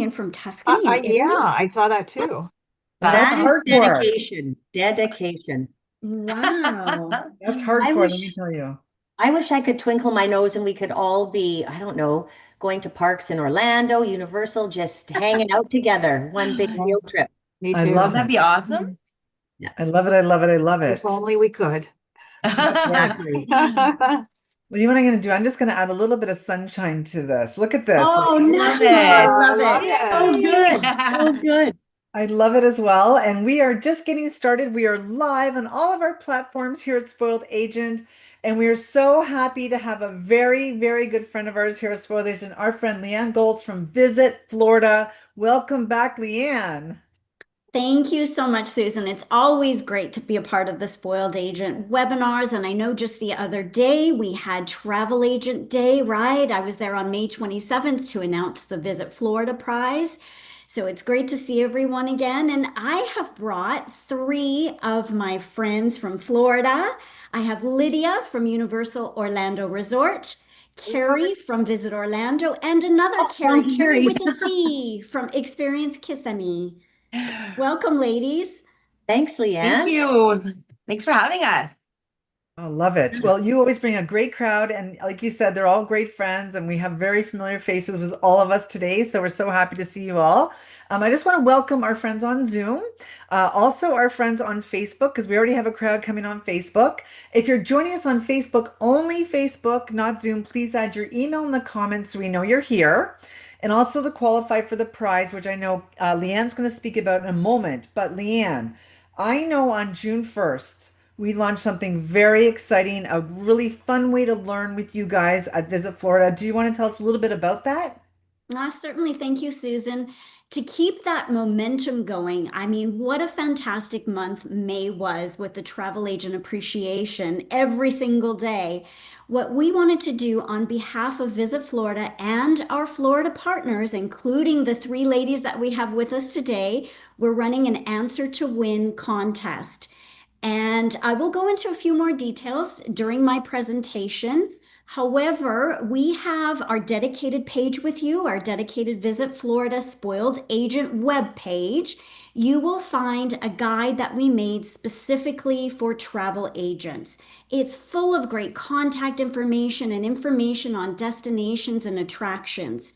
in from Tuscany in Yeah, Italy. I saw that too. That's That's That is hardcore. dedication. Dedication. Wow. awesome. That's I hardcore, let me wish tell you. I wish I could twinkle my nose and we could all be, I don't know, going to parks in Orlando, Universal, just hanging out together, one big field trip. Me I too. love That'd it. be awesome. Yeah, I love it. I love it. I love If it. only we could. exactly. Well, you know what I'm going to do? I'm just going to add a little bit of sunshine to this. Look at this. Like, Oh, Love nice. I it. Oh, I love love it. So it. good. So good. I love it as well. And we are just getting started. We are live on all of our platforms here at Spoiled Agent. And we are so happy to have a very, very good friend of ours here at Spoiled Agent, our friend Leanne Golds from Visit Florida. Welcome back, Leanne. Thank you so much, Susan. It's always great to be a part of the Spoiled Agent webinars. And I know just the other day we had Travel Agent Day, right? I was there on May 27th to announce the Visit Florida prize. So it's great to see everyone again. And I have brought three of my friends from Florida. I have Lydia from Universal Orlando Resort, Love Kerry from Visit Orlando, and another Kerry, it. Kerry Carrie. with a C from Experience Kissimmee. Welcome, ladies. Thanks, Thank Leanne. you. Thanks for having us. I love it. Well, you always bring a great crowd. And like you said, they're all great friends, and we have very familiar faces with all of us today. So we're so happy to see you all. I just want to welcome our friends on Zoom, also our friends on Facebook, because we already have a crowd coming on Facebook. If you're joining us on Facebook, only Facebook, not Zoom, please add your email in the comments so we know you're here. And also to qualify for the prize, which I know Leanne's going to speak about in a moment. But Leanne, I know on June 1st, we launched something very exciting, a really fun way to learn with you guys at Visit Florida. Do you want to tell us a little bit about that? Certainly. Thank you, Susan. To keep that momentum going, I mean, what a fantastic month May was with the travel agent appreciation every single day. What we wanted to do on behalf of Visit Florida and our Florida partners, including the three ladies that we have with us today, we're running an answer to win contest. And I will go into a few more details during my presentation. However, we have our dedicated page with you, our dedicated Visit Florida Spoiled Agent webpage. You will find a guide that we made specifically for travel agents. It's full of great contact information and information on destinations and attractions.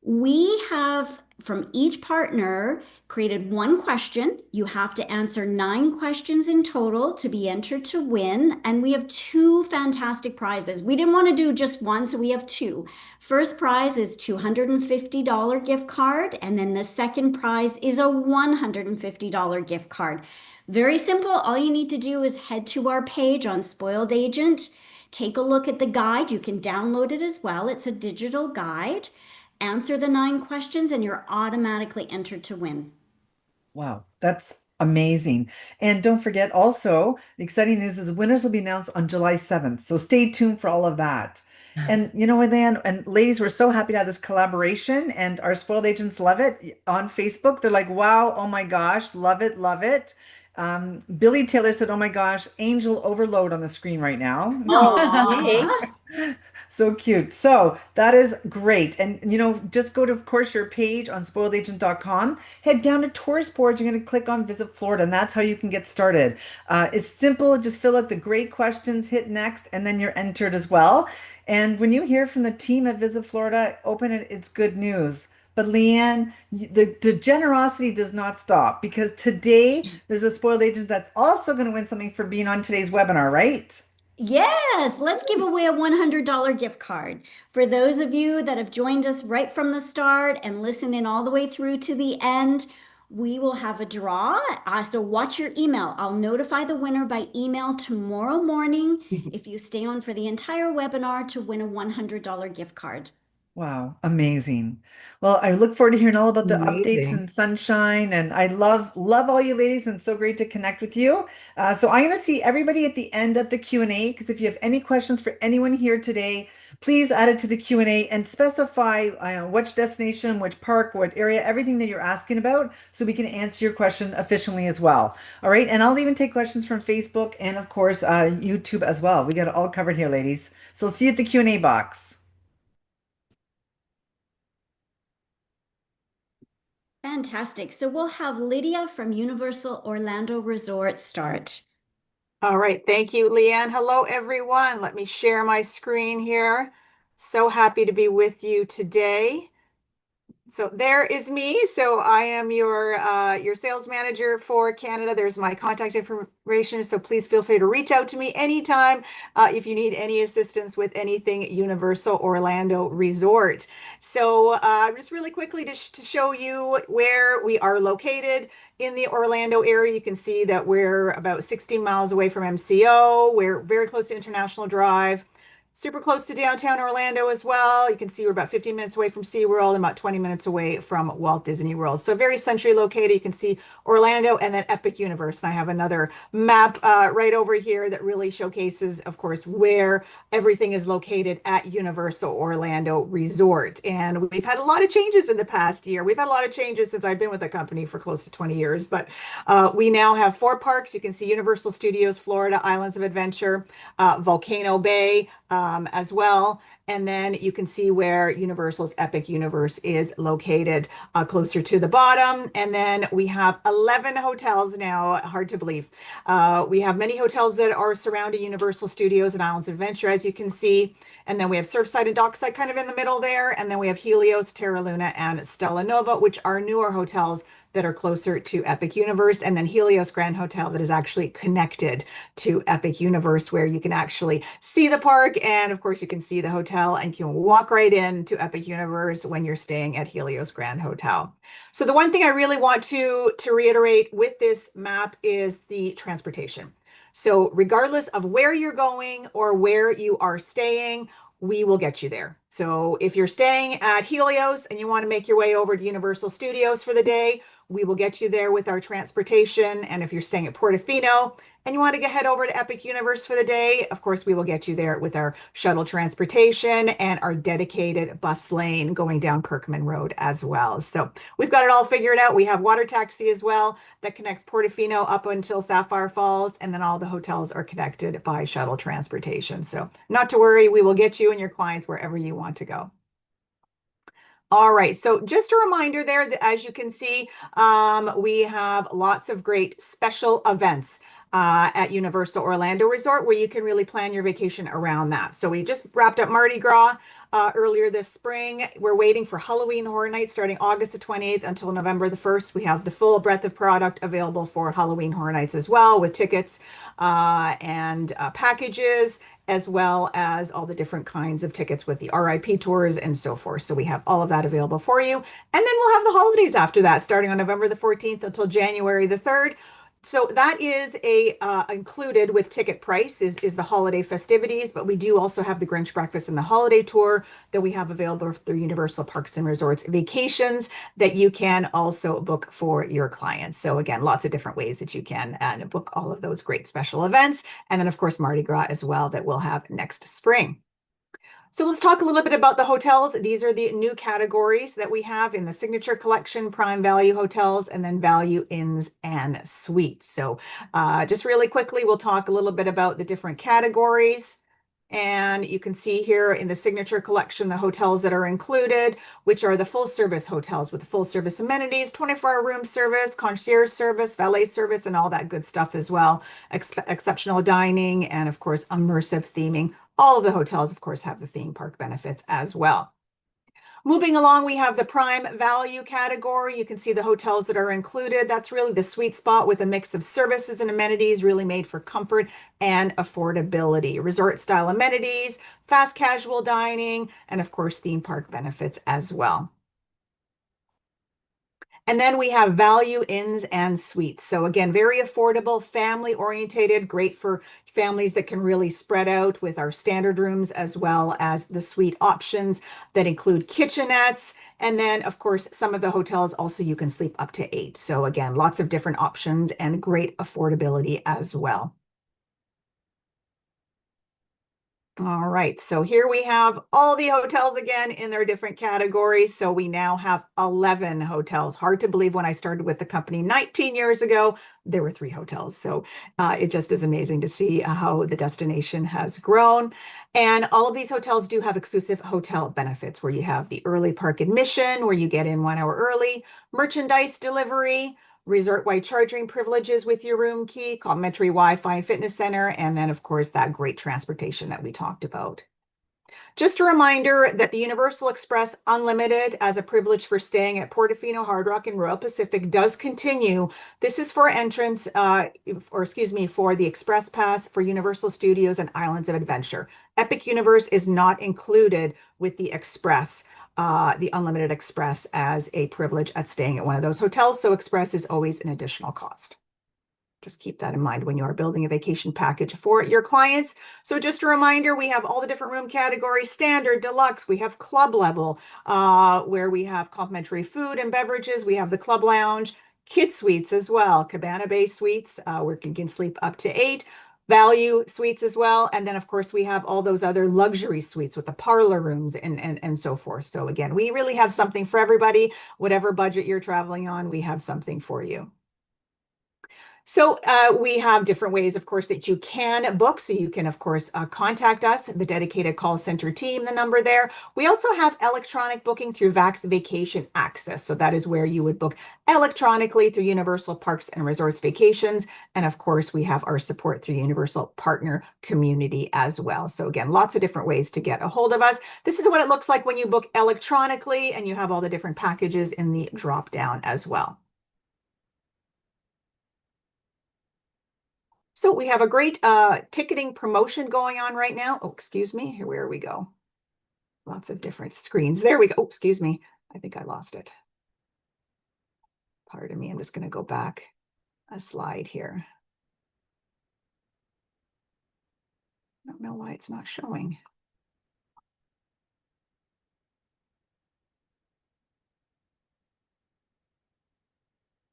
We have, from each partner, created one question. You have to answer 9 questions in total to be entered to win. And we have two fantastic prizes. We didn't want to do just one, so we have two. First prize is $250 gift card, and then the second prize is a $150 gift card. Very simple. All you need to do is head to our page on Spoiled Agent. Take a look at the guide. You can download it as well. It's a digital guide. Answer the 9 questions, and you're automatically entered to win. Wow, that's amazing. And don't forget also, the exciting news is winners will be announced on July 7th. So stay tuned for all of that. And you know what, Leanne and ladies, we're so happy to have this collaboration, and our spoiled agents love it on Facebook. They're like, wow, oh my gosh, love it, love it. Billy Taylor said, oh my gosh, angel overload on the screen right now. Okay. Aww. So cute. So that is great. And just go to, of course, your page on spoiledagent.com. Head down to tourist boards. You're going to click on Visit Florida, and that's how you can get started. It's simple. Just fill out the great questions, hit next, and then you're entered as well. And when you hear from the team at Visit Florida, open it. It's good news. But Leanne, the generosity does not stop, because today there's a spoiled agent that's also going to win something for being on today's webinar, right? Yes, let's give away a $100 gift card. For those of you that have joined us right from the start and listen in all the way through to the end, we will have a draw. So watch your email. I'll notify the winner by email tomorrow morning if you stay on for the entire webinar to win a $100 gift card. Wow, amazing. Well, I look forward to hearing all about the updates Amazing. and sunshine, and I love all you ladies, and so great to connect with you. So I'm going to see everybody at the end of the Q&A, because if you have any questions for anyone here today, please add it to the Q&A and specify which destination, which park, what area, everything that you're asking about, so we can answer your question efficiently as well. All right, and I'll even take questions from Facebook and of course YouTube as well. We got it all covered here, ladies. So see you at the Q&A box. Fantastic. So we'll have Lydia from Universal Orlando Resort start. All right, thank you, Leanne. Hello, everyone. Let me share my screen here. So happy to be with you today. So there is me. So I am your sales manager for Canada. There's my contact information. So please feel free to reach out to me anytime if you need any assistance with anything Universal Orlando Resort. So just really quickly to show you where we are located in the Orlando area. You can see that we're about 16 miles away from MCO. We're very close to International Drive. Super close to downtown Orlando as well. You can see we're about 15 minutes away from SeaWorld and about 20 minutes away from Walt Disney World. So very centrally located. You can see Orlando and then Epic Universe. And I have another map right over here that really showcases, of course, where everything is located at Universal Orlando Resort. And we've had a lot of changes in the past year. We've had a lot of changes since I've been with the company for close to 20 years. But we now have 4 parks. You can see Universal Studios, Florida, Islands of Adventure, Volcano Bay, as well. And then you can see where Universal's Epic Universe is located closer to the bottom. And then we have 11 hotels now, hard to believe. We have many hotels that are surrounding Universal Studios and Islands of Adventure, as you can see. And then we have Surfside and Dockside kind of in the middle there. And then we have Helios, Terra Luna, and Stella Nova, which are newer hotels that are closer to Epic Universe, and then Helios Grand Hotel that is actually connected to Epic Universe, where you can actually see the park, and of course you can see the hotel, and you can walk right into Epic Universe when you're staying at Helios Grand Hotel. So the one thing I really want to reiterate with this map is the transportation. So regardless of where you're going or where you are staying, we will get you there. So if you're staying at Helios and you want to make your way over to Universal Studios for the day, we will get you there with our transportation. And if you're staying at Portofino and you want to head over to Epic Universe for the day, of course, we will get you there with our shuttle transportation and our dedicated bus lane going down Kirkman Road as well. So we've got it all figured out. We have water taxi as well that connects Portofino up until Sapphire Falls, and then all the hotels are connected by shuttle transportation. So not to worry, we will get you and your clients wherever you want to go. All right, so just a reminder there that as you can see, we have lots of great special events at Universal Orlando Resort where you can really plan your vacation around that. So we just wrapped up Mardi Gras earlier this spring. We're waiting for Halloween Horror Nights starting August the 28th until November the 1st. We have the full breadth of product available for Halloween Horror Nights as well, with tickets and packages, as well as all the different kinds of tickets with the RIP tours and so forth. So we have all of that available for you. And then we'll have the holidays after that, starting on November the 14th until January the 3rd. So that is included with ticket price is the holiday festivities, but we do also have the Grinch Breakfast and the holiday tour that we have available through Universal Parks and Resorts Vacations that you can also book for your clients. So again, lots of different ways that you can book all of those great special events. And then of course, Mardi Gras as well that we'll have next spring. So let's talk a little bit about the hotels. These are the new categories that we have in the Signature Collection, Prime Value Hotels, and then Value Inns and Suites. So just really quickly, we'll talk a little bit about the different categories. And you can see here in the Signature Collection, the hotels that are included, which are the full service hotels with the full service amenities, 24-hour room service, concierge service, valet service, and all that good stuff as well. Exceptional dining, and of course, immersive theming. All of the hotels, of course, have the theme park benefits as well. Moving along, we have the prime value category. You can see the hotels that are included. That's really the sweet spot with a mix of services and amenities really made for comfort and affordability. Resort style amenities, fast casual dining, and of course, theme park benefits as well. And then we have Value Inns and Suites. So again, very affordable, family orientated, great for families that can really spread out with our standard rooms, as well as the suite options that include kitchenettes. And then of course, some of the hotels also you can sleep up to 8. So again, lots of different options and great affordability as well. All right, so here we have all the hotels again in their different categories. So we now have 11 hotels. Hard to believe when I started with the company 19 years ago, there were 3 hotels. So it just is amazing to see how the destination has grown. And all of these hotels do have exclusive hotel benefits where you have the early park admission, where you get in 1 hour early, merchandise delivery, resort-wide charging privileges with your room key, complimentary Wi-Fi and fitness center, and then, of course, that great transportation that we talked about. Just a reminder that the Universal Express Unlimited as a privilege for staying at Portofino, Hard Rock, and Royal Pacific does continue. This is for entrance, or excuse me, for the Express Pass for Universal Studios and Islands of Adventure. Epic Universe is not included with the Express, the Unlimited Express as a privilege at staying at one of those hotels. So Express is always an additional cost. Just keep that in mind when you are building a vacation package for your clients. So just a reminder, we have all the different room categories, standard, deluxe. We have club level, where we have complimentary food and beverages. We have the club lounge, kid suites as well, Cabana Bay suites, where you can sleep up to 8. Value suites as well. And then, of course, we have all those other luxury suites with the parlor rooms and so forth. So again, we really have something for everybody. Whatever budget you're traveling on, we have something for you. So we have different ways, of course, that you can book. So you can, of course, contact us, the dedicated call center team, the number there. We also have electronic booking through Vax Vacation Access. So that is where you would book electronically through Universal Parks and Resorts Vacations. And of course, we have our support through Universal Partner Community as well. So again, lots of different ways to get a hold of us. This is what it looks like when you book electronically, and you have all the different packages in the drop down as well. So we have a great ticketing promotion going on right now. Oh, excuse me. Here, where we go. Lots of different screens. There we go. Oh, excuse me. I think I lost it. Pardon me. I'm just going to go back a slide here. I don't know why it's not showing.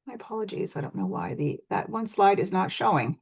My apologies. I don't know why that one slide is not showing.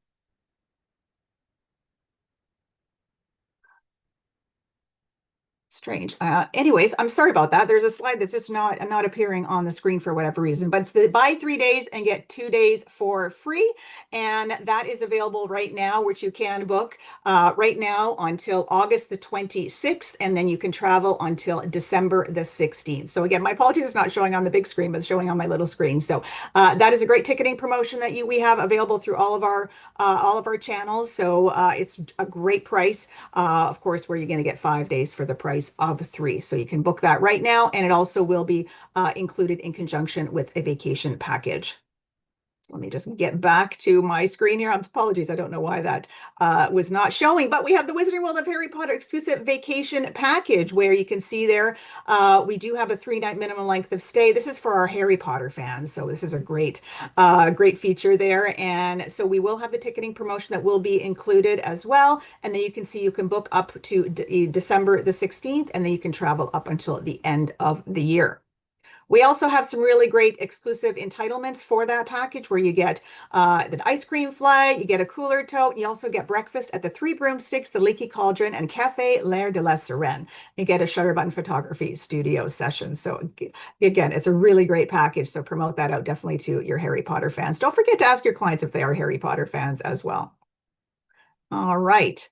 Strange. Anyways, I'm sorry about that. There's a slide that's just not appearing on the screen for whatever reason, but it's the buy 3 days and get 2 days for free. And that is available right now, which you can book right now until August the 26th. And then you can travel until December the 16th. So again, my apologies, it's not showing on the big screen, but it's showing on my little screen. So that is a great ticketing promotion that we have available through all of our channels. So it's a great price, of course, where you're going to get 5 days for the price of 3. So you can book that right now, and it also will be included in conjunction with a vacation package. Let me just get back to my screen here. Apologies, I don't know why that was not showing, but we have the Wizarding World of Harry Potter exclusive vacation package where you can see there, we do have a 3-night minimum length of stay. This is for our Harry Potter fans. So this is a great feature there. And so we will have the ticketing promotion that will be included as well. And then you can see you can book up to December the 16th, and then you can travel up until the end of the year. We also have some really great exclusive entitlements for that package where you get the ice cream flight, you get a cooler tote, you also get breakfast at the Three Broomsticks, the Leaky Cauldron, and Cafe L'air de la Sirène. You get a shutter button photography studio session. So again, it's a really great package. So promote that out definitely to your Harry Potter fans. Don't forget to ask your clients if they are Harry Potter fans as well. All right.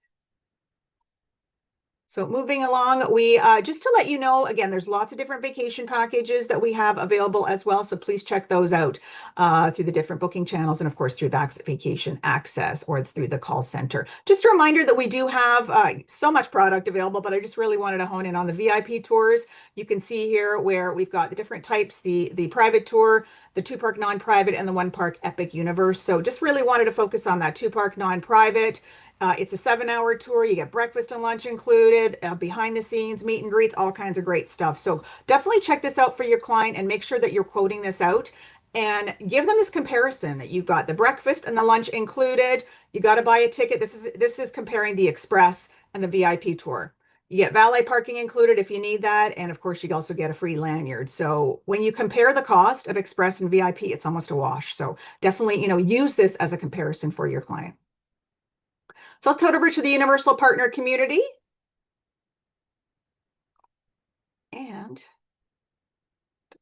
So moving along, we just to let you know, again, there's lots of different vacation packages that we have available as well. So please check those out through the different booking channels, and of course through Vax Vacation Access or through the call center. Just a reminder that we do have so much product available, but I just really wanted to hone in on the VIP tours. You can see here where we've got the different types, the private tour, the 2-park non-private, and the 1-park Epic Universe. So just really wanted to focus on that 2-park non-private. It's a 7-hour tour. You get breakfast and lunch included, behind the scenes, meet and greets, all kinds of great stuff. So definitely check this out for your client and make sure that you're quoting this out and give them this comparison. You've got the breakfast and the lunch included. You got to buy a ticket. This is comparing the Express and the VIP tour. You get valet parking included if you need that. And of course, you also get a free lanyard. So when you compare the cost of Express and VIP, it's almost a wash. So definitely, use this as a comparison for your client. So let's head over to the Universal Partner Community.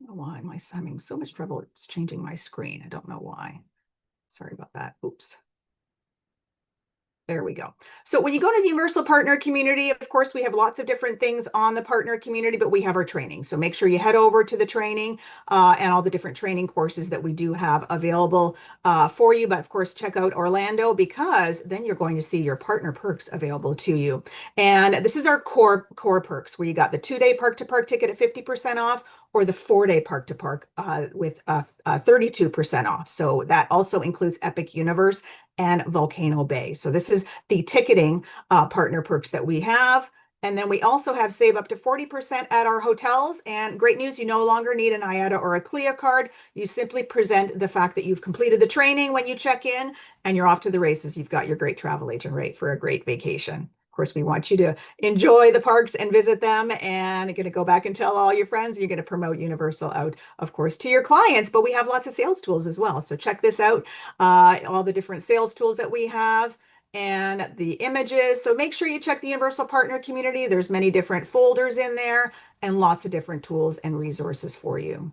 don't know why I'm having so much trouble. It's changing my screen. I don't know why. Sorry about that. Oops. There we go. So when you go to the Universal Partner Community, of course, we have lots of different things on the partner community, but we have our training. So make sure you head over to the training and all the different training courses that we do have available for you. But of course, check out Orlando, because then you're going to see your partner perks available to you. And this is our core perks, where you got the 2-day park to park ticket at 50% off, or the 4-day park to park with 32% off. So that also includes Epic Universe and Volcano Bay. So this is the ticketing partner perks that we have. And then we also have save up to 40% at our hotels. And great news, you no longer need an IATA or a CLIA card. You simply present the fact that you've completed the training when you check in, and you're off to the races. You've got your great travel agent rate for a great vacation. Of course, we want you to enjoy the parks and visit them, and you're going to go back and tell all your friends. You're going to promote Universal out, of course, to your clients, but we have lots of sales tools as well. So check this out, all the different sales tools that we have and the images. So make sure you check the Universal Partner Community. There's many different folders in there and lots of different tools and resources for you.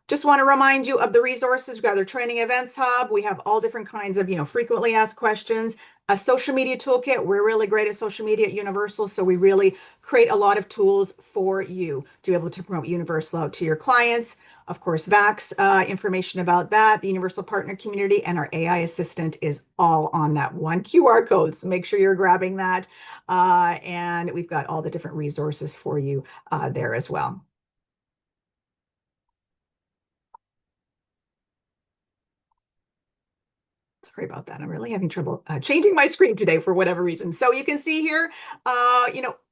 Just want to remind you of the resources. We've got our training events hub. We have all different kinds of, frequently asked questions. A social media toolkit. We're really great at social media at Universal, so we really create a lot of tools for you to be able to promote Universal out to your clients. Of course, VAX information about that, the Universal Partner Community, and our AI assistant is all on that one QR code. So make sure you're grabbing that. And we've got all the different resources for you there as well. Sorry about that. I'm really having trouble changing my screen today for whatever reason. So you can see here,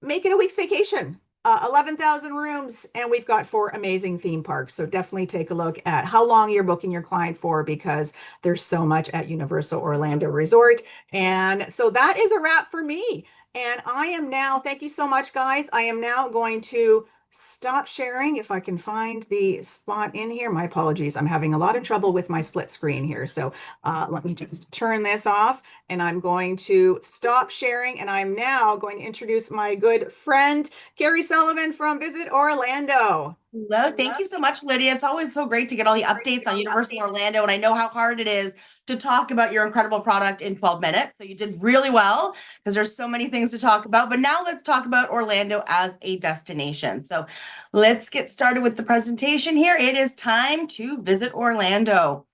make it a week's vacation, 11,000 rooms, and we've got 4 amazing theme parks. So definitely take a look at how long you're booking your client for, because there's so much at Universal Orlando Resort. And so that is a wrap for me. And I am now, thank you so much, guys. I am now going to stop sharing if I can find the spot in here. My apologies. I'm having a lot of trouble with my split screen here. So let me just turn this off, and I'm going to stop sharing. And I'm now going to introduce my good friend, Kerry Sullivan from Visit Orlando. Hello, thank you so much, Lydia. It's always so great to get all the updates on Universal Orlando, and I know how hard it is to talk about your incredible product in 12 minutes. So you did really well, because there's so many things to talk about. But now let's talk about Orlando as a destination. So let's get started with the presentation here. It is time to visit Orlando.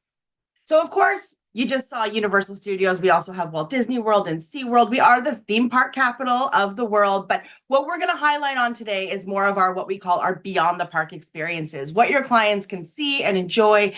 So of course, you just saw Universal Studios. We also have Walt Disney World and SeaWorld. We are the theme park capital of the world. But what we're going to highlight on today is more of our what we call our beyond the park experiences, what your clients can see and enjoy,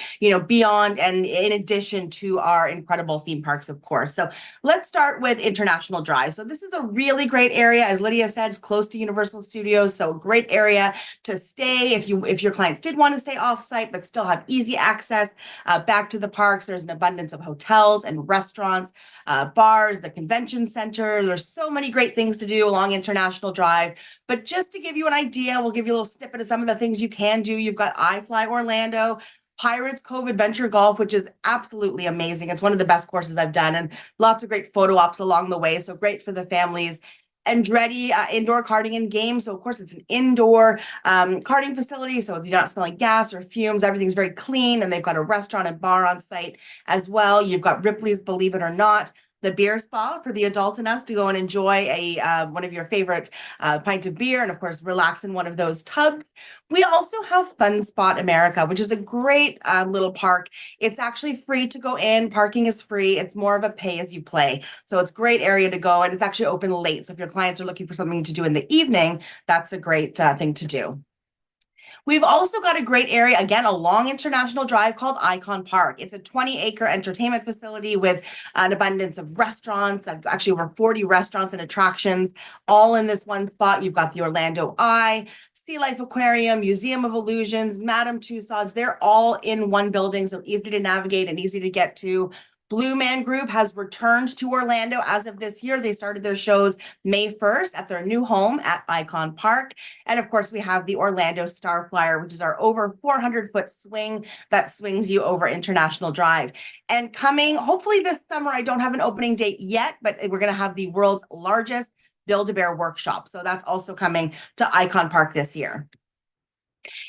beyond and in addition to our incredible theme parks, of course. So let's start with International Drive. So this is a really great area. As Lydia said, it's close to Universal Studios. So a great area to stay if your clients did want to stay off-site, but still have easy access back to the parks. There's an abundance of hotels and restaurants, bars, the convention center. There's so many great things to do along International Drive. But just to give you an idea, we'll give you a little snippet of some of the things you can do. You've got iFly Orlando, Pirates Cove Adventure Golf, which is absolutely amazing. It's one of the best courses I've done, and lots of great photo ops along the way. So great for the families. Andretti indoor karting and games. So of course it's an indoor karting facility. So you're not smelling gas or fumes. Everything's very clean, and they've got a restaurant and bar on site as well. You've got Ripley's Believe It or Not, the beer spa for the adults in us to go and enjoy one of your favorite pint of beer, and of course relax in one of those tubs. We also have Fun Spot America, which is a great little park. It's actually free to go in. Parking is free. It's more of a pay as you play. So it's a great area to go, and it's actually open late. So if your clients are looking for something to do in the evening, that's a great thing to do. We've also got a great area, again, along International Drive called Icon Park. It's a 20-acre entertainment facility with an abundance of restaurants, actually over 40 restaurants and attractions, all in this one spot. You've got the Orlando Eye, Sea Life Aquarium, Museum of Illusions, Madame Tussauds. They're all in one building, so easy to navigate and easy to get to. Blue Man Group has returned to Orlando as of this year. They started their shows May 1st at their new home at Icon Park. And of course, we have the Orlando Star Flyer, which is our over 400-foot swing that swings you over International Drive. And coming, hopefully this summer, I don't have an opening date yet, but we're going to have the world's largest Build-A-Bear workshop. So that's also coming to Icon Park this year.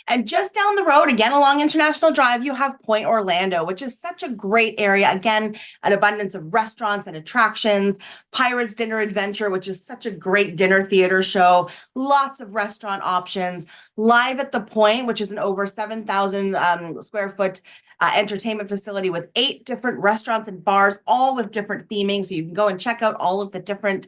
And just down the road, again along International Drive, you have Point Orlando, which is such a great area. Again, an abundance of restaurants and attractions. Pirates Dinner Adventure, which is such a great dinner theater show. Lots of restaurant options. Live at the Point, which is an over 7,000 square foot entertainment facility with 8 different restaurants and bars, all with different theming. So you can go and check out all of the different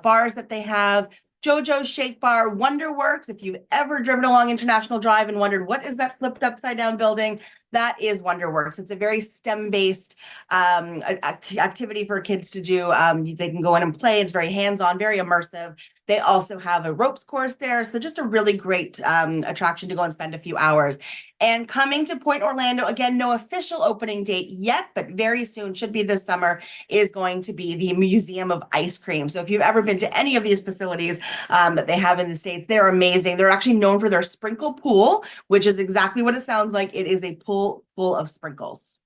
bars that they have. JoJo's Shake Bar, Wonderworks. If you've ever driven along International Drive and wondered what is that flipped upside down building, that is Wonderworks. It's a very STEM-based activity for kids to do. They can go in and play. It's very hands-on, very immersive. They also have a ropes course there. So just a really great attraction to go and spend a few hours. And coming to Point Orlando, again, no official opening date yet, but very soon, should be this summer, is going to be the Museum of Ice Cream. So if you've ever been to any of these facilities that they have in the States, they're amazing. They're actually known for their sprinkle pool, which is exactly what it sounds like. It is a pool full of sprinkles.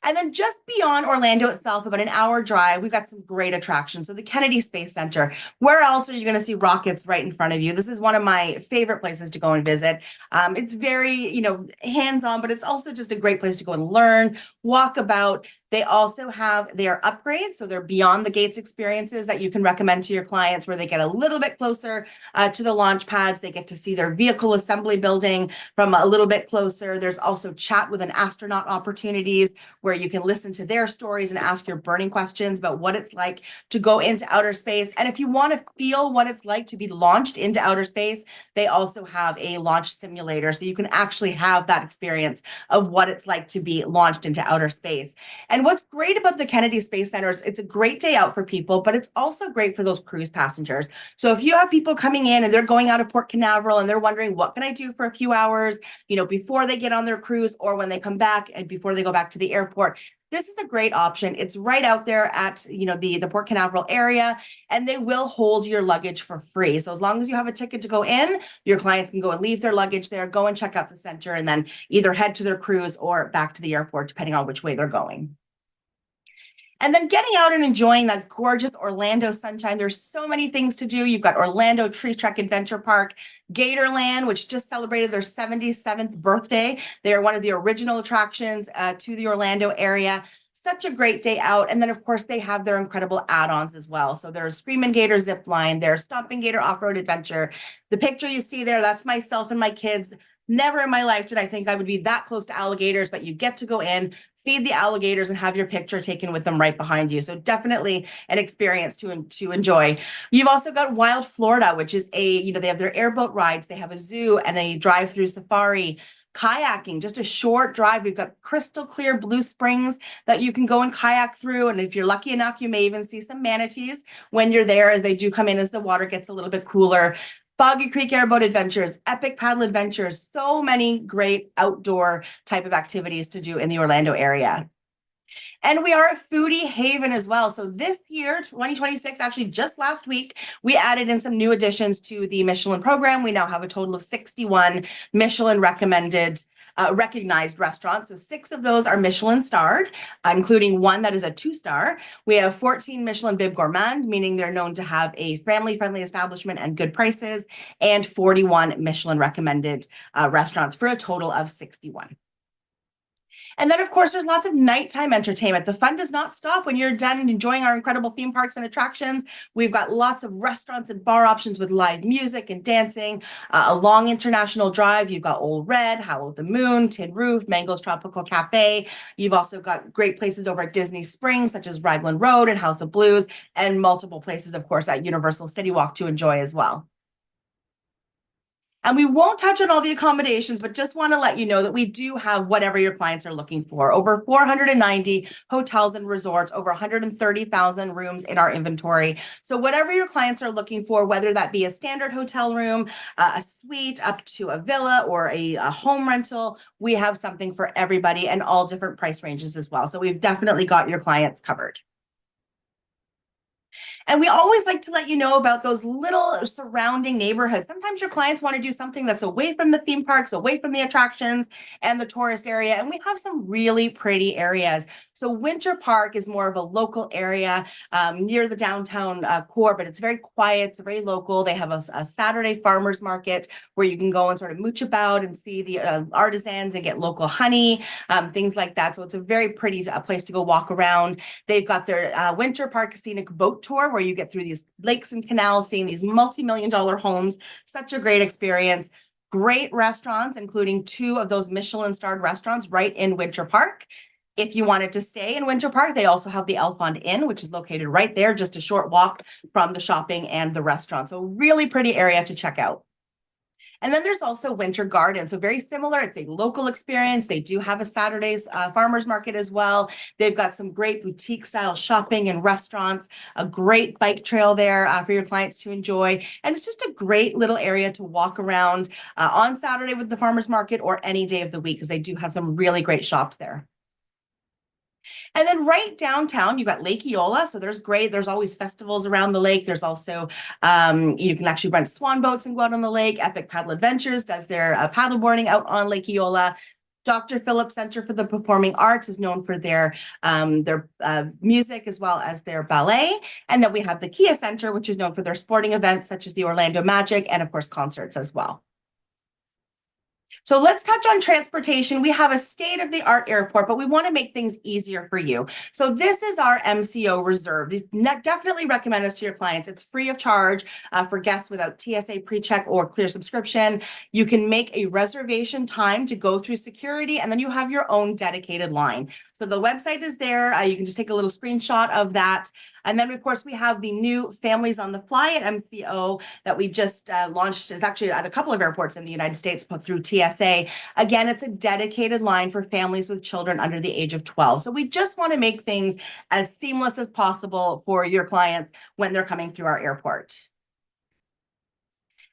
And then just beyond Orlando itself, about an hour drive, we've got some great attractions. So the Kennedy Space Center. Where else are you going to see rockets right in front of you? This is one of my favorite places to go and visit. It's very, hands-on, but it's also just a great place to go and learn, walk about. They also have their upgrades, so they're beyond the gates experiences that you can recommend to your clients, where they get a little bit closer to the launch pads. They get to see their vehicle assembly building from a little bit closer. There's also chat with an astronaut opportunities, where you can listen to their stories and ask your burning questions about what it's like to go into outer space. And if you want to feel what it's like to be launched into outer space, they also have a launch simulator, so you can actually have that experience of what it's like to be launched into outer space. And what's great about the Kennedy Space Center is it's a great day out for people, but it's also great for those cruise passengers. So if you have people coming in and they're going out of Port Canaveral and they're wondering, what can I do for a few hours, before they get on their cruise or when they come back and before they go back to the airport, this is a great option. It's right out there at, the Port Canaveral area, and they will hold your luggage for free. So as long as you have a ticket to go in, your clients can go and leave their luggage there, go and check out the center, and then either head to their cruise or back to the airport, depending on which way they're going. And then getting out and enjoying that gorgeous Orlando sunshine. There's so many things to do. You've got Orlando Tree Trek Adventure Park, Gatorland, which just celebrated their 77th birthday. They are one of the original attractions to the Orlando area. Such a great day out. And then, of course, they have their incredible add-ons as well. So there's Screamin' Gator Zip Line, there's Stomping Gator Off-Road Adventure. The picture you see there, that's myself and my kids. Never in my life did I think I would be that close to alligators, but you get to go in, feed the alligators, and have your picture taken with them right behind you. So definitely an experience to enjoy. You've also got Wild Florida, which is they have their airboat rides, they have a zoo and a drive-through safari. Kayaking, just a short drive. We've got crystal clear blue springs that you can go and kayak through. And if you're lucky enough, you may even see some manatees when you're there, as they do come in as the water gets a little bit cooler. Boggy Creek Airboat Adventures, Epic Paddle Adventures, so many great outdoor type of activities to do in the Orlando area. And we are a foodie haven as well. So this year, 2026, actually just last week, we added in some new additions to the Michelin program. We now have a total of 61 Michelin recognized restaurants. So 6 of those are Michelin starred, including 1 that is a 2-star. We have 14 Michelin Bib Gourmand, meaning they're known to have a family-friendly establishment and good prices, and 41 Michelin recommended restaurants, for a total of 61. And then, of course, there's lots of nighttime entertainment. The fun does not stop when you're done enjoying our incredible theme parks and attractions. We've got lots of restaurants and bar options with live music and dancing. Along International Drive, you've got Old Red, Howl at the Moon, Tin Roof, Mango's Tropical Cafe. You've also got great places over at Disney Springs, such as Raglan Road and House of Blues, and multiple places, of course, at Universal City Walk to enjoy as well. And we won't touch on all the accommodations, but just want to let you know that we do have whatever your clients are looking for. Over 490 hotels and resorts, over 130,000 rooms in our inventory. So whatever your clients are looking for, whether that be a standard hotel room, a suite, up to a villa, or a home rental, we have something for everybody, and all different price ranges as well. So we've definitely got your clients covered. And we always like to let you know about those little surrounding neighborhoods. Sometimes your clients want to do something that's away from the theme parks, away from the attractions and the tourist area. And we have some really pretty areas. So Winter Park is more of a local area near the downtown core, but it's very quiet. It's very local. They have a Saturday farmers market where you can go and sort of mooch about and see the artisans and get local honey, things like that. So it's a very pretty place to go walk around. They've got their Winter Park Scenic Boat Tour where you get through these lakes and canals, seeing these multi-million-dollar homes. Such a great experience. Great restaurants, including 2 of those Michelin-starred restaurants right in Winter Park. If you wanted to stay in Winter Park, they also have the Elfond Inn, which is located right there, just a short walk from the shopping and the restaurant. So really pretty area to check out. And then there's also Winter Garden. So very similar. It's a local experience. They do have a Saturday's farmers market as well. They've got some great boutique style shopping and restaurants, a great bike trail there for your clients to enjoy. And it's just a great little area to walk around on Saturday with the farmers market or any day of the week, because they do have some really great shops there. And then right downtown, you've got Lake Eola. So there's always festivals around the lake. There's also, you can actually rent swan boats and go out on the lake. Epic Paddle Adventures does their paddle boarding out on Lake Eola. Dr. Phillips Center for the Performing Arts is known for their music as well as their ballet. And then we have the Kia Center, which is known for their sporting events such as the Orlando Magic and of course concerts as well. So let's touch on transportation. We have a state-of-the-art airport, but we want to make things easier for you. So this is our MCO Reserve. Definitely recommend this to your clients. It's free of charge for guests without TSA pre-check or clear subscription. You can make a reservation time to go through security, and then you have your own dedicated line. So the website is there. You can just take a little screenshot of that. And then, of course, we have the new Families on the Fly at MCO that we just launched. It's actually at a couple of airports in the United States through TSA. Again, it's a dedicated line for families with children under the age of 12. So we just want to make things as seamless as possible for your clients when they're coming through our airport.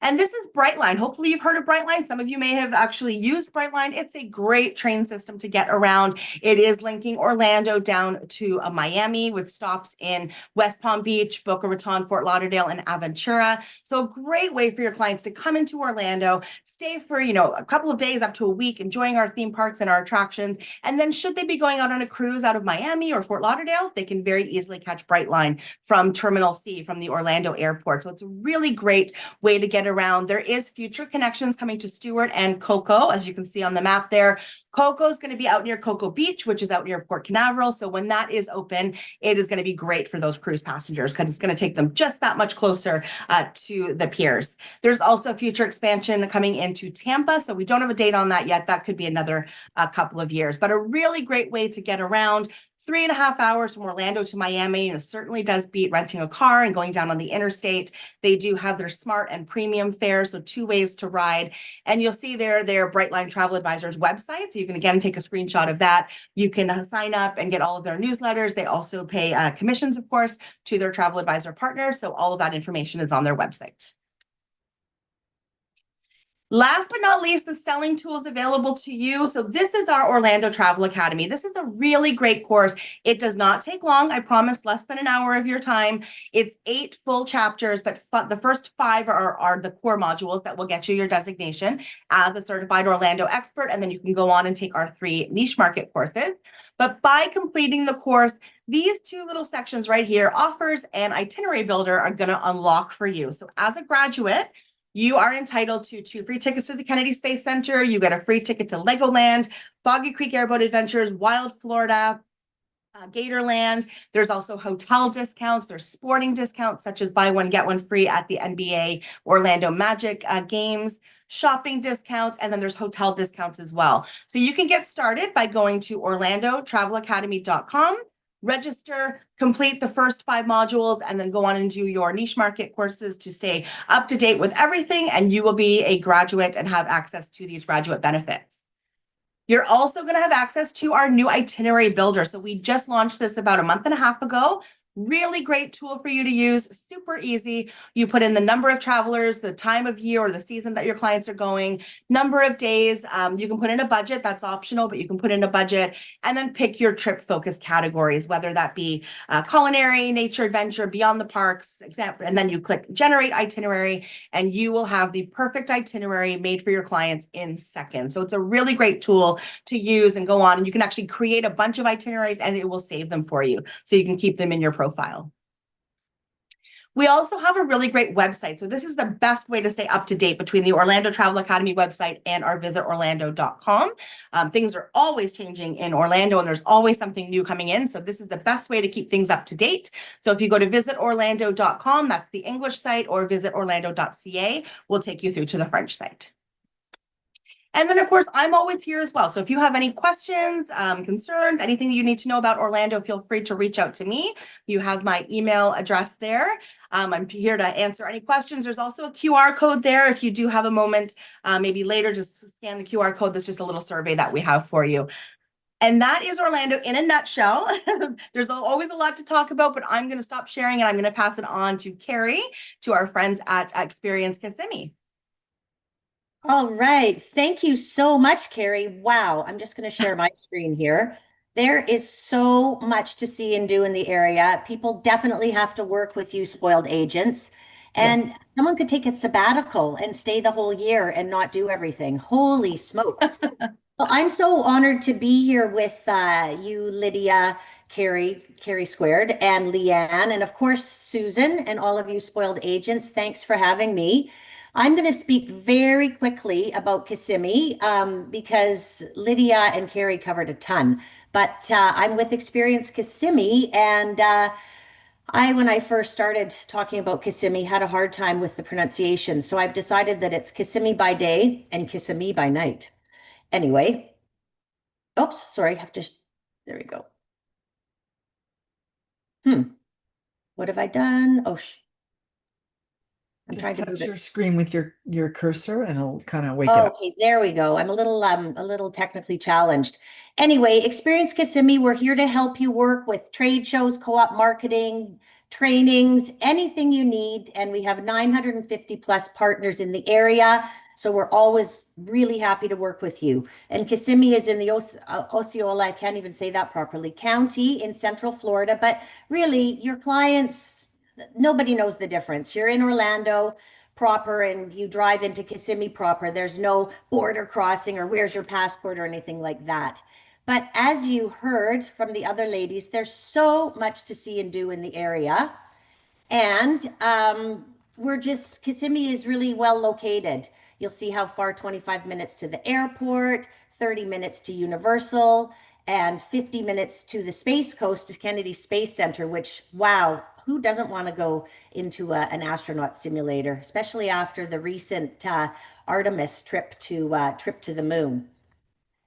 And this is Brightline. Hopefully you've heard of Brightline. Some of you may have actually used Brightline. It's a great train system to get around. It is linking Orlando down to Miami with stops in West Palm Beach, Boca Raton, Fort Lauderdale, and Aventura. So a great way for your clients to come into Orlando, stay for, a couple of days up to a week, enjoying our theme parks and our attractions. And then should they be going out on a cruise out of Miami or Fort Lauderdale, they can very easily catch Brightline from Terminal C, from the Orlando airport. So it's a really great way to get around. There is future connections coming to Stewart and Cocoa, as you can see on the map there. Cocoa is going to be out near Cocoa Beach, which is out near Port Canaveral. So when that is open, it is going to be great for those cruise passengers because it's going to take them just that much closer to the piers. There's also future expansion coming into Tampa. So we don't have a date on that yet. That could be another couple of years, but a really great way to get around. 3.5 hours from Orlando to Miami, and it certainly does beat renting a car and going down on the interstate. They do have their smart and premium fares, so 2 ways to ride. And you'll see there their Brightline Travel Advisors website. So you can again take a screenshot of that. You can sign up and get all of their newsletters. They also pay commissions, of course, to their travel advisor partners. So all of that information is on their website. Last but not least, the selling tools available to you. So this is our Orlando Travel Academy. This is a really great course. It does not take long. I promise less than an hour of your time. It's 8 full chapters, but the first 5 are the core modules that will get you your designation as a certified Orlando expert. And then you can go on and take our 3 niche market courses. But by completing the course, these 2 little sections right here, offers and itinerary builder, are going to unlock for you. So as a graduate, you are entitled to 2 free tickets to the Kennedy Space Center. You get a free ticket to Legoland, Foggy Creek Airboat Adventures, Wild Florida, Gatorland. There's also hotel discounts. There's sporting discounts such as buy one, get one free at the NBA Orlando Magic games, shopping discounts, and then there's hotel discounts as well. So you can get started by going to orlandotravelacademy.com. Register, complete the first 5 modules, and then go on and do your niche market courses to stay up to date with everything, and you will be a graduate and have access to these graduate benefits. You're also going to have access to our new itinerary builder. So we just launched this about a month and a half ago. Really great tool for you to use, super easy. You put in the number of travelers, the time of year or the season that your clients are going, number of days. You can put in a budget, that's optional, but you can put in a budget and then pick your trip focus categories, whether that be culinary, nature, adventure, beyond the parks, example, and then you click generate itinerary and you will have the perfect itinerary made for your clients in seconds. So it's a really great tool to use and go on, and you can actually create a bunch of itineraries and it will save them for you so you can keep them in your profile. We also have a really great website. So this is the best way to stay up to date between the Orlando Travel Academy website and our visitorlando.com. Things are always changing in Orlando and there's always something new coming in. So this is the best way to keep things up to date. So if you go to visitorlando.com, that's the English site, or visitorlando.ca, we'll take you through to the French site. And then, of course, I'm always here as well. So if you have any questions, concerns, anything that you need to know about Orlando, feel free to reach out to me. You have my email address there. I'm here to answer any questions. There's also a QR code there. If you do have a moment, maybe later, just scan the QR code. That's just a little survey that we have for you. And that is Orlando in a nutshell. There's always a lot to talk about, but I'm going to stop sharing and I'm going to pass it on to Cari, to our friends at Experience Kissimmee. All right. Thank you so much, Kerry. Wow. I'm just going to share my screen here. There is so much to see and do in the area. People definitely have to work with you, spoiled agents. And Yes. someone could take a sabbatical and stay the whole year and not do everything. Holy smokes. Well, I'm so honored to be here with you, Lydia, Kerry Squared, and Leanne, and of course, Susan, and all of you spoiled agents. Thanks for having me. I'm going to speak very quickly about Kissimmee because Lydia and Kerry covered a ton. But I'm with Experience Kissimmee, and when I first started talking about Kissimmee, had a hard time with the pronunciation. So I've decided that it's Kissimmee by day and Kissimmee by night. Anyway, oops, sorry, there we go. What have I done? Oh, I'm trying Just to move touch it. your screen with your cursor and it'll kind of wake it Oh, up. okay, there we go. I'm a little technically challenged. Anyway, Experience Kissimmee, we're here to help you work with trade shows, co-op marketing, trainings, anything you need. And we have 950 plus partners in the area. So we're always really happy to work with you. And Kissimmee is in the Osceola, I can't even say that properly, County in Central Florida. But really, your clients, nobody knows the difference. You're in Orlando proper and you drive into Kissimmee proper. There's no border crossing or where's your passport or anything like that. But as you heard from the other ladies, there's so much to see and do in the area. And Kissimmee is really well located. You'll see how far 25 minutes to the airport, 30 minutes to Universal, and 50 minutes to the Space Coast to Kennedy Space Center, which, wow, who doesn't want to go into an astronaut simulator, especially after the recent Artemis trip to the moon?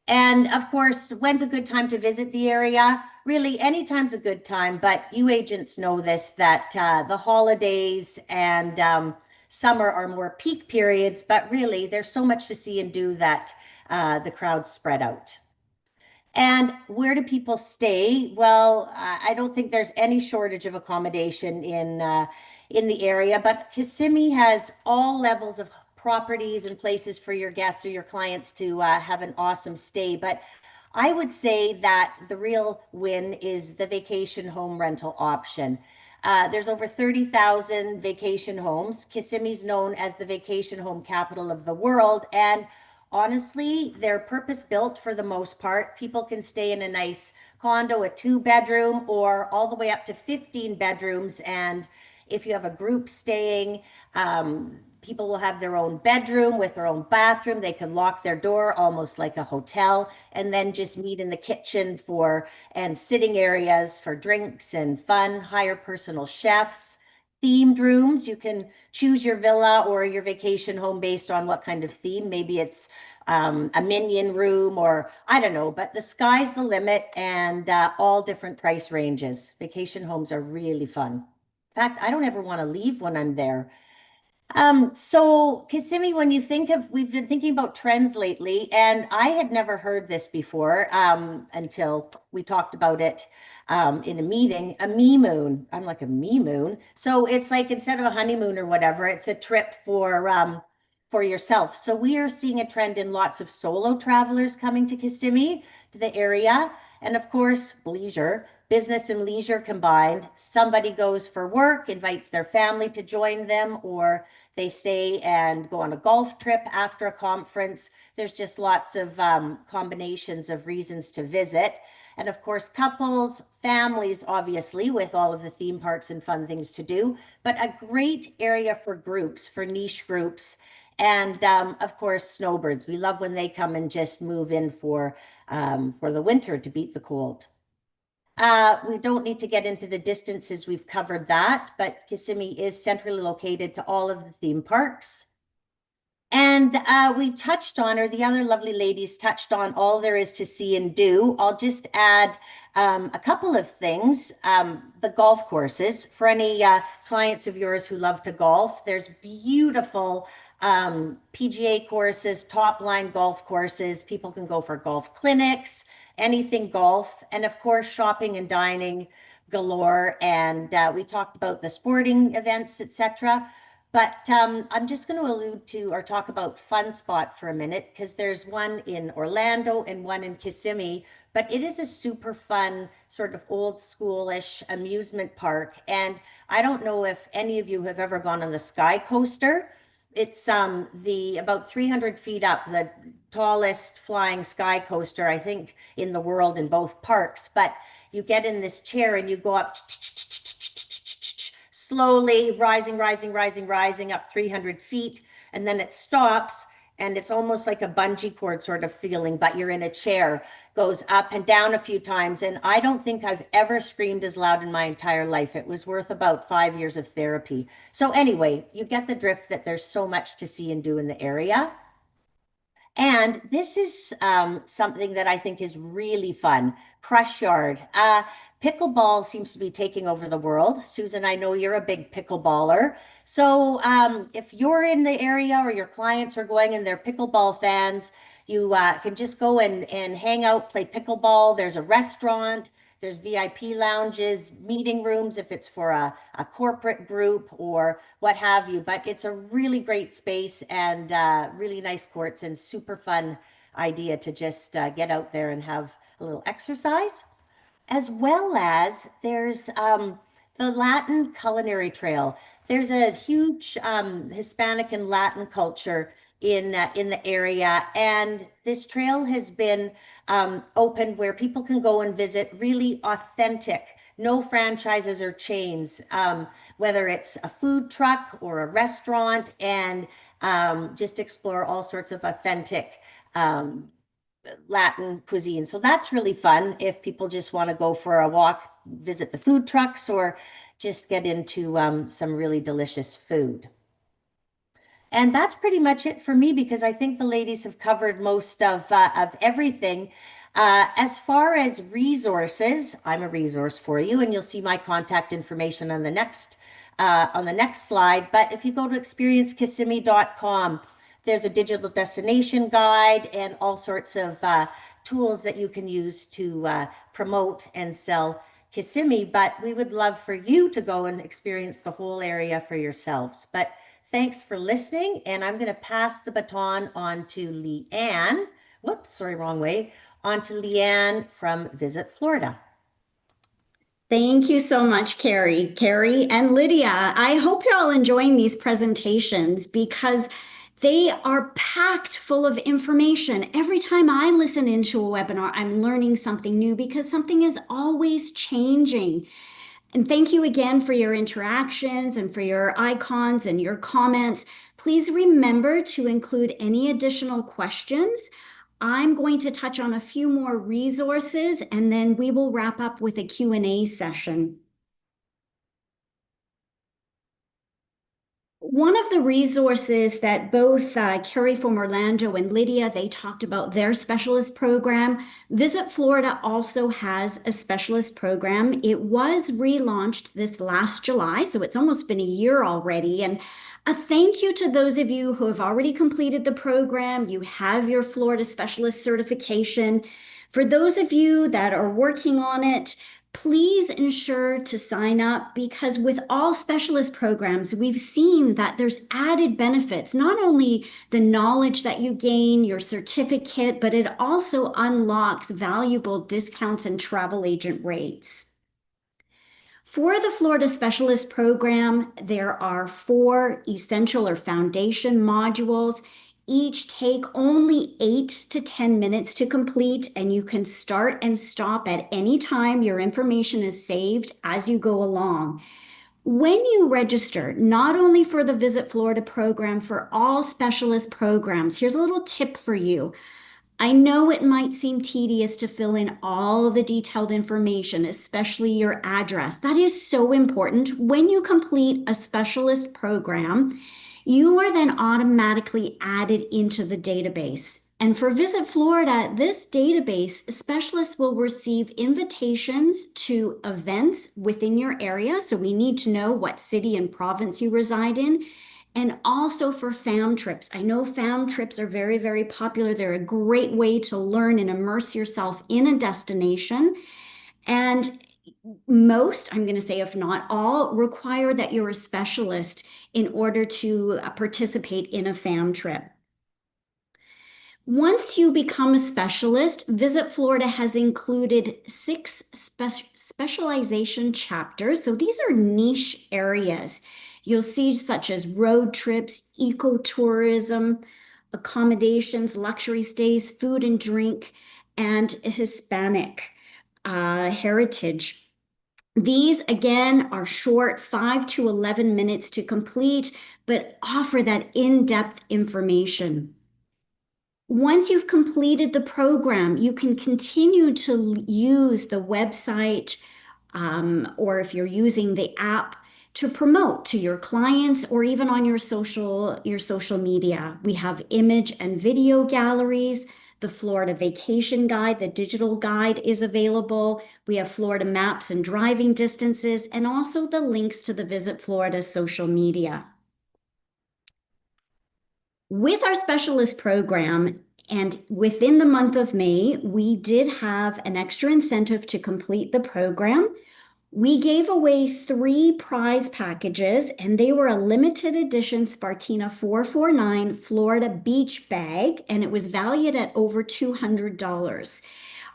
And of course, when's a good time to visit the area? Really, anytime's a good time, but you agents know this, that the holidays and summer are more peak periods, but really there's so much to see and do that the crowds spread out. And where do people stay? Well, I don't think there's any shortage of accommodation in the area, but Kissimmee has all levels of properties and places for your guests or your clients to have an awesome stay. But I would say that the real win is the vacation home rental option. There's over 30,000 vacation homes. Kissimmee's known as the vacation home capital of the world. And honestly, they're purpose built for the most part. People can stay in a nice condo, a 2-bedroom, or all the way up to 15 bedrooms. And if you have a group staying, people will have their own bedroom with their own bathroom. They can lock their door almost like a hotel and then just meet in the kitchen and sitting areas for drinks and fun, hire personal chefs. Themed rooms, you can choose your villa or your vacation home based on what kind of theme. Maybe it's a minion room or I don't know, but the sky's the limit and all different price ranges. Vacation homes are really fun. In fact, I don't ever want to leave when I'm there. So Kissimmee, when you think of, we've been thinking about trends lately, and I had never heard this before, until we talked about it, in a meeting, a me moon. I'm like a me moon. So it's like instead of a honeymoon or whatever, it's a trip for yourself. So we are seeing a trend in lots of solo travelers coming to Kissimmee, to the area. And of course, leisure, business and leisure combined. Somebody goes for work, invites their family to join them, or they stay and go on a golf trip after a conference. There's just lots of combinations of reasons to visit. And of course, couples, families, obviously, with all of the theme parks and fun things to do, but a great area for groups, for niche groups. And of course, snowbirds. We love when they come and just move in for the winter to beat the cold. We don't need to get into the distances. We've covered that, but Kissimmee is centrally located to all of the theme parks. And we touched on, or the other lovely ladies touched on, all there is to see and do. I'll just add a couple of things. The golf courses, for any clients of yours who love to golf, there's beautiful PGA courses, top line golf courses. People can go for golf clinics, anything golf, and of course, shopping and dining galore. And we talked about the sporting events, etc. But I'm just going to allude to or talk about Fun Spot for a minute, because there's one in Orlando and one in Kissimmee, but it is a super fun, sort of old schoolish amusement park. And I don't know if any of you have ever gone on the Sky Coaster. It's the about 300 feet up, the tallest flying sky coaster, I think, in the world in both parks. But you get in this chair and you go up slowly, rising up 300 feet, and then it stops, and it's almost like a bungee cord sort of feeling, but you're in a chair, goes up and down a few times. And I don't think I've ever screamed as loud in my entire life. It was worth about 5 years of therapy. So anyway, you get the drift that there's so much to see and do in the area. And this is something that I think is really fun. Crush Yard. Pickleball seems to be taking over the world. Susan, I know you're a big pickleballer. So if you're in the area or your clients are going and they're pickleball fans, you can just go and hang out, play pickleball. There's a restaurant. There's VIP lounges, meeting rooms if it's for a corporate group or what have you. But it's a really great space and really nice courts and super fun idea to just get out there and have a little exercise. As well as there's the Latin Culinary Trail. There's a huge Hispanic and Latin culture in the area, and this trail has been opened where people can go and visit really authentic, no franchises or chains, whether it's a food truck or a restaurant, and just explore all sorts of authentic Latin cuisine. So that's really fun if people just want to go for a walk, visit the food trucks, or just get into some really delicious food. And that's pretty much it for me, because I think the ladies have covered most of everything. As far as resources, I'm a resource for you, and you'll see my contact information on the next slide. But if you go to experiencekissimmee.com, there's a digital destination guide and all sorts of tools that you can use to promote and sell Kissimmee. But we would love for you to go and experience the whole area for yourselves. But thanks for listening, and I'm going to pass the baton on to Leanne. Whoops, sorry, wrong way. On to Leanne from Visit Florida. Thank you so much, Cari and Lydia. I hope you're all enjoying these presentations because they are packed full of information. Every time I listen into a webinar, I'm learning something new because something is always changing. And thank you again for your interactions and for your icons and your comments. Please remember to include any additional questions. I'm going to touch on a few more resources, and then we will wrap up with a Q&A session. One of the resources that both Kerry from Orlando and Lydia, they talked about their specialist program. Visit Florida also has a specialist program. It was relaunched this last July, so it's almost been a year already. And a thank you to those of you who have already completed the program. You have your Florida specialist certification. For those of you that are working on it, please ensure to sign up, because with all specialist programs, we've seen that there's added benefits, not only the knowledge that you gain, your certificate, but it also unlocks valuable discounts and travel agent rates. For the Florida Specialist Program, there are 4 essential or foundation modules. Each take only 8 to 10 minutes to complete, and you can start and stop at any time. Your information is saved as you go along. When you register, not only for the Visit Florida program, for all specialist programs, here's a little tip for you. I know it might seem tedious to fill in all the detailed information, especially your address. That is so important. When you complete a specialist program, you are then automatically added into the database. And for Visit Florida, this database, specialists will receive invitations to events within your area. So we need to know what city and province you reside in. And also for fam trips. I know fam trips are very, very popular. They're a great way to learn and immerse yourself in a destination. And most, I'm going to say if not all, require that you're a specialist in order to participate in a fam trip. Once you become a specialist, Visit Florida has included 6 specialization chapters. So these are niche areas. You'll see such as road trips, ecotourism, accommodations, luxury stays, food and drink, and Hispanic heritage. These, again, are short, 5 to 11 minutes to complete, but offer that in-depth information. Once you've completed the program, you can continue to use the website, or if you're using the app, to promote to your clients or even on your social media. We have image and video galleries. The Florida Vacation Guide, the digital guide, is available. We have Florida maps and driving distances, and also the links to the Visit Florida social media. With our specialist program, and within the month of May, we did have an extra incentive to complete the program. We gave away 3 prize packages, and they were a limited edition Spartina 449 Florida beach bag, and it was valued at over $200.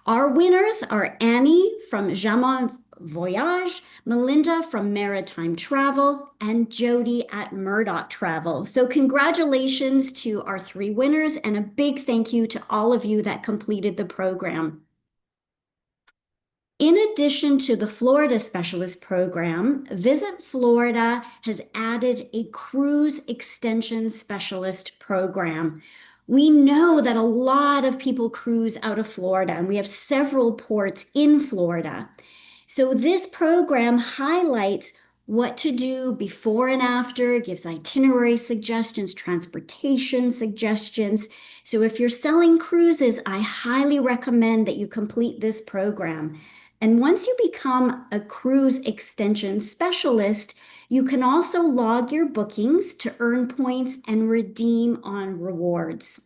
Our winners are Annie from Jamon Voyage, Melinda from Maritime Travel, and Jody at Murdoch Travel. So congratulations to our 3 winners, and a big thank you to all of you that completed the program. In addition to the Florida Specialist Program, Visit Florida has added a Cruise Extension Specialist Program. We know that a lot of people cruise out of Florida, and we have several ports in Florida. So this program highlights what to do before and after, gives itinerary suggestions, transportation suggestions. So if you're selling cruises, I highly recommend that you complete this program. And once you become a cruise extension specialist, you can also log your bookings to earn points and redeem on rewards.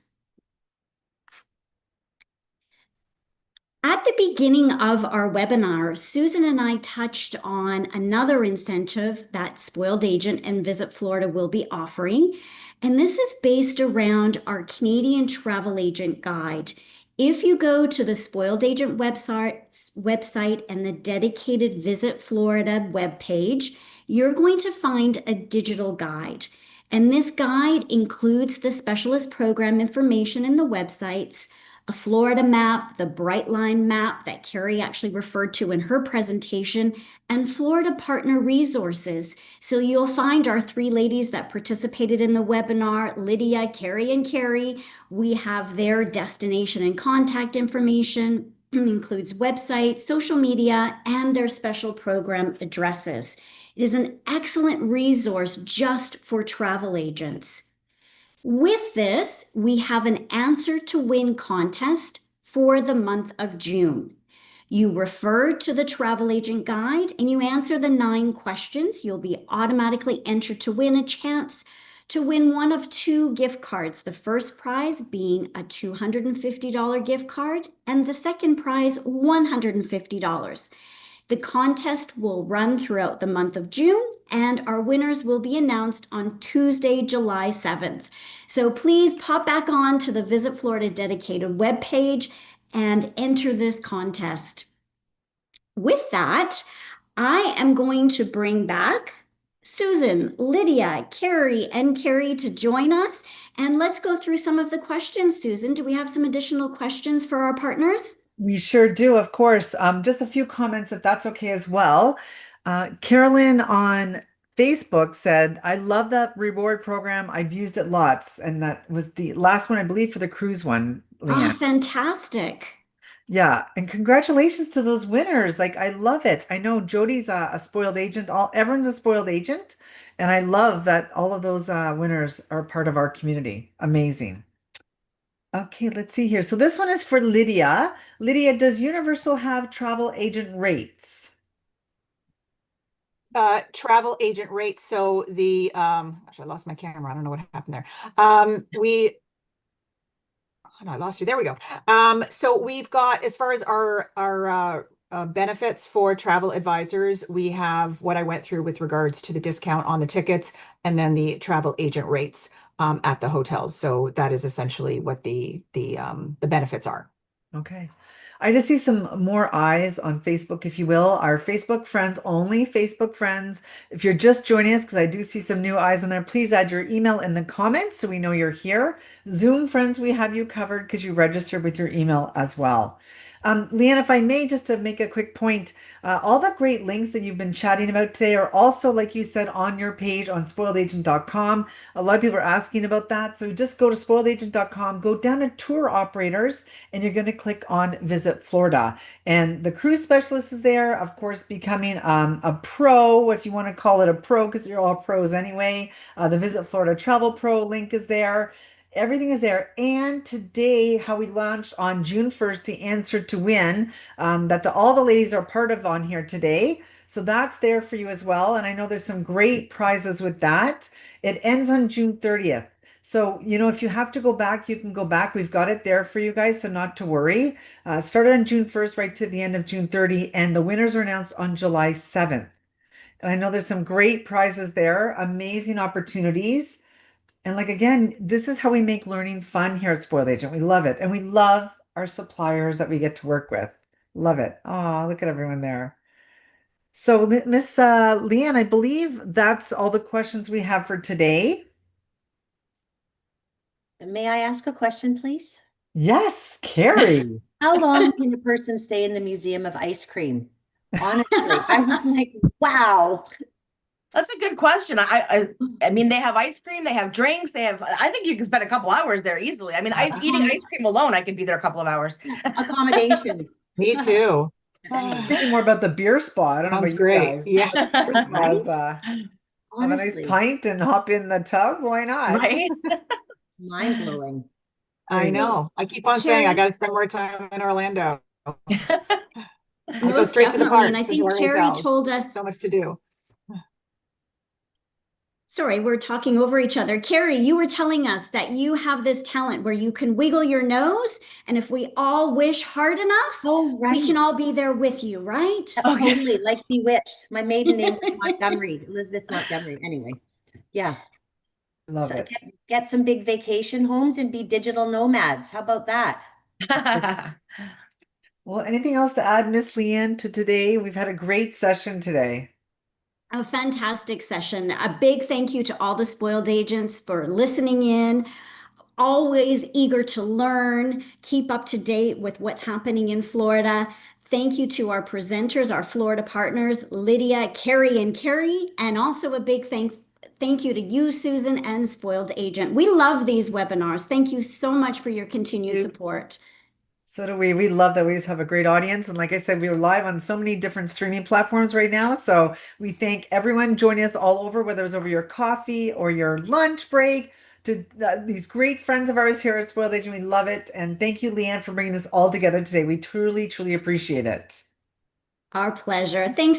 At the beginning of our webinar, Susan and I touched on another incentive that Spoiled Agent and Visit Florida will be offering, and this is based around our Canadian Travel Agent Guide. If you go to the Spoiled Agent website and the dedicated Visit Florida webpage, you're going to find a digital guide. And this guide includes the specialist program information in the websites, a Florida map, the Brightline map that Cari actually referred to in her presentation, and Florida partner resources. So you'll find our 3 ladies that participated in the webinar, Lydia, Cari, and Kerry. We have their destination and contact information. includes website, social media, and their special program addresses. It is an excellent resource just for travel agents. With this, we have an answer to win contest for the month of June. You refer to the travel agent guide and you answer the 9 questions. You'll be automatically entered to win a chance to win one of 2 gift cards. The first prize being a $250 gift card and the second prize $150. The contest will run throughout the month of June, and our winners will be announced on Tuesday, July 7th. So please pop back on to the Visit Florida dedicated webpage and enter this contest. With that, I am going to bring back Susan, Lydia, Carrie, and Kerry to join us. And let's go through some of the questions. Susan, do we have some additional questions for our partners? We sure do, of course. Just a few comments if that's okay as well. Carolyn on Facebook said, I love that reward program. I've used it lots. And that was the last one, I believe, for the cruise one, Oh, Leanne. fantastic. Yeah, and congratulations to those winners. Like, I love it. I know Jody's a spoiled agent. Everyone's a spoiled agent. And I love that all of those winners are part of our community. Amazing. Okay, let's see here. So this one is for Lydia. Lydia, does Universal have travel agent rates? Travel agent rates. So the actually I lost my camera. I don't know what happened there. Oh, I lost you. There we go. So we've got, as far as our benefits for travel advisors, we have what I went through with regards to the discount on the tickets and then the travel agent rates at the hotels. So that is essentially what the benefits are. Okay. I just see some more eyes on Facebook, if you will. Our Facebook friends, only Facebook friends. If you're just joining us, because I do see some new eyes on there, please add your email in the comments so we know you're here. Zoom friends, we have you covered because you registered with your email as well. Leanne, if I may, just to make a quick point, all the great links that you've been chatting about today are also, like you said, on your page on spoiledagent.com. A lot of people are asking about that. So just go to spoiledagent.com, go down to tour operators, and you're going to click on Visit Florida. And the cruise specialist is there, of course, becoming a pro, if you want to call it a pro, because you're all pros anyway. The Visit Florida Travel Pro link is there. Everything is there. And today, how we launched on June 1st, the answer to win that all the ladies are part of on here today. So that's there for you as well. And I know there's some great prizes with that. It ends on June 30th. So, if you have to go back, you can go back. We've got it there for you guys, so not to worry. Started on June 1st, right to the end of June 30, and the winners are announced on July 7th. And I know there's some great prizes there, amazing opportunities. And like, again, this is how we make learning fun here at Spoiled Agent. We love it. And we love our suppliers that we get to work with. Love it. Oh, look at everyone there. So Miss Leanne, I believe that's all the questions we have for today. May I ask a question, please? Yes, Carrie. How long can a person stay in the Museum of Ice Cream? Honestly, I was like, wow. That's a good question. I mean, they have ice cream, they have drinks, I think you can spend a couple hours there easily. I mean, eating ice cream alone, I could be there a couple of hours. Accommodation. Me too. Thinking more about the beer spa. I don't know Sounds about great. you guys. Yeah. Beer spa is, have a nice Honestly, pint and hop in the tub. Why not? Right? mind blowing. I know. I keep on saying I got to spend more time in Orlando. I go Most straight to the definitely. And I parks think into our Carrie hotels. told us, So much to do. sorry, we're talking over each other. Carrie, you were telling us that you have this talent where you can wiggle your nose, and if we all wish hard enough, Oh, right. we can all be there with you, right? Totally, like Bewitched. My maiden name was Montgomery, Elizabeth Montgomery. Anyway, yeah. Love So it. get some big vacation homes and be digital nomads. How about that? Well, anything else to add, Miss Leanne, to today? We've had a great session today. A fantastic session. A big thank you to all the spoiled agents for listening in. Always eager to learn, keep up to date with what's happening in Florida. Thank you to our presenters, our Florida partners, Lydia, Cari, and Kerry, and also a big thank you to you, Susan, and Spoiled Agent. We love these webinars. Thank you so much for your continued support. So do we. We love that we just have a great audience. And like I said, we are live on so many different streaming platforms right now. So we thank everyone joining us all over, whether it's over your coffee or your lunch break, to these great friends of ours here at Spoiled Agent. We love it. And thank you, Leanne, for bringing this all together today. We truly, truly appreciate it. Our pleasure. Thanks